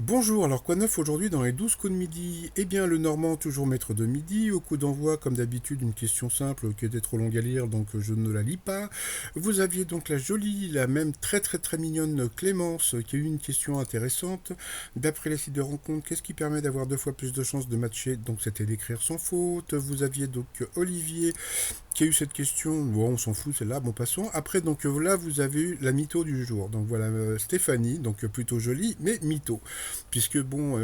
Bonjour, alors quoi de neuf aujourd'hui dans les 12 coups de midi? Eh bien, le Normand, toujours maître de midi. Au coup d'envoi, comme d'habitude, une question simple qui était trop longue à lire, donc je ne la lis pas. Vous aviez donc la jolie, la même très très très mignonne Clémence qui a eu une question intéressante. D'après les sites de rencontres, qu'est-ce qui permet d'avoir deux fois plus de chances de matcher? Donc c'était d'écrire sans faute. Vous aviez donc Olivier qui a eu cette question. Bon, on s'en fout, celle-là, bon, passons. Après, donc là, vous avez eu la mytho du jour. Donc voilà, Stéphanie, donc plutôt jolie, mais mytho. Puisque, bon,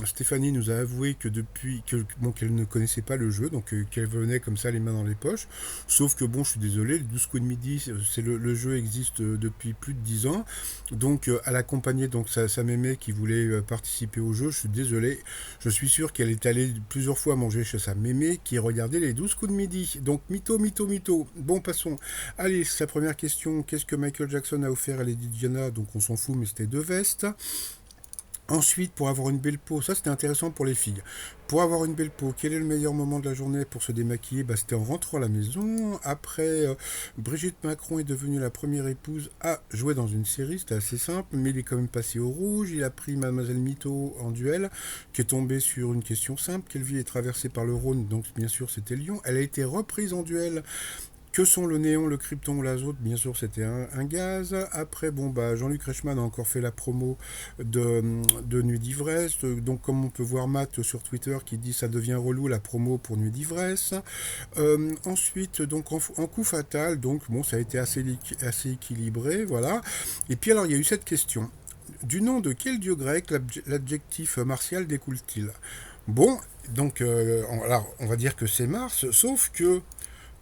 Stéphanie nous a avoué que depuis, bon, qu'elle ne connaissait pas le jeu, donc qu'elle venait comme ça, les mains dans les poches. Sauf que, bon, je suis désolé, le 12 coups de midi, le jeu existe depuis plus de 10 ans. Donc, elle accompagnait donc sa mémé qui voulait participer au jeu. Je suis désolé. Je suis sûr qu'elle est allée plusieurs fois manger chez sa mémé qui regardait les 12 coups de midi. Donc, mytho, mytho, mytho. Bon, passons. Allez, sa première question. Qu'est-ce que Michael Jackson a offert à Lady Diana? Donc, on s'en fout, mais c'était deux vestes. Ensuite, pour avoir une belle peau, ça c'était intéressant pour les filles. Pour avoir une belle peau, quel est le meilleur moment de la journée pour se démaquiller? C'était en rentrant à la maison. Après, Brigitte Macron est devenue la première épouse à jouer dans une série, c'était assez simple, mais il est quand même passé au rouge. Il a pris Mademoiselle Mito en duel, qui est tombée sur une question simple. Quelle ville est traversée par le Rhône? Donc bien sûr c'était Lyon. Elle a été reprise en duel. Que sont le néon, le krypton ou l'azote? Bien sûr, c'était un gaz. Après, bon, Jean-Luc Reichmann a encore fait la promo de Nuit d'ivresse. Donc, comme on peut voir Matt sur Twitter qui dit ça devient relou la promo pour Nuit d'ivresse. Ensuite, donc en coup fatal, donc bon, ça a été assez équilibré, voilà. Et puis alors, il y a eu cette question. Du nom de quel dieu grec l'adjectif martial découle-t-il? Bon, donc, alors, on va dire que c'est Mars, sauf que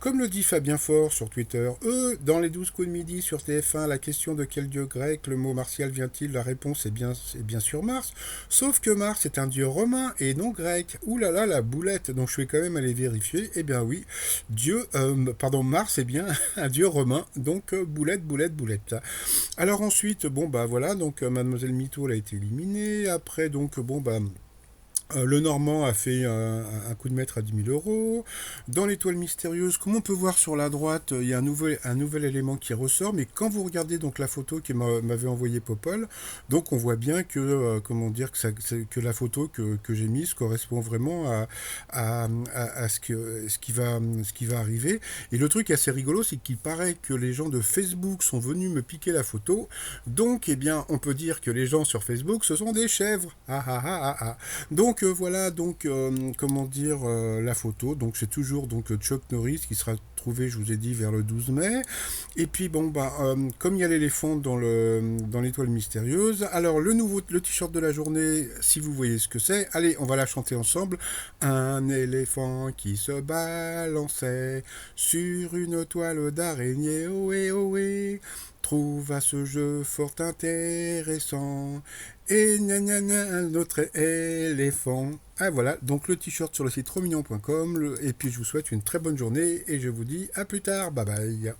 comme le dit Fabien Faure sur Twitter, dans les 12 coups de midi sur TF1, la question de quel dieu grec le mot martial vient-il? La réponse est bien sûr Mars. Sauf que Mars est un dieu romain et non grec. Ouh là là, la boulette. Donc je vais quand même aller vérifier. Eh bien oui, Mars est bien un dieu romain. Donc boulette, boulette, boulette. Alors ensuite, bon voilà, donc Mademoiselle Mito elle a été éliminée. Après, donc le Normand a fait un coup de maître à 10 000 euros. Dans l'étoile mystérieuse, comme on peut voir sur la droite, il y a un nouvel élément qui ressort. Mais quand vous regardez donc la photo qui m'avait envoyé Popol, donc on voit bien que, comment dire, que la photo que j'ai mise correspond vraiment à ce qui va arriver. Et le truc assez rigolo, c'est qu'il paraît que les gens de Facebook sont venus me piquer la photo. Donc, eh bien, on peut dire que les gens sur Facebook, ce sont des chèvres. Ah ah ah ah ah. Donc voilà donc comment dire la photo. Donc c'est toujours donc Chuck Norris qui sera trouvé, je vous ai dit, vers le 12 mai. Et puis comme il y a l'éléphant dans l'étoile mystérieuse, alors le t-shirt de la journée, si vous voyez ce que c'est, allez, on va la chanter ensemble. Un éléphant qui se balançait sur une toile d'araignée, ohé ohé, trouva ce jeu fort intéressant. Et gna gna gna, un autre éléphant. Ah voilà, donc le t-shirt sur le site romignon.com. Et puis je vous souhaite une très bonne journée et je vous dis à plus tard. Bye bye.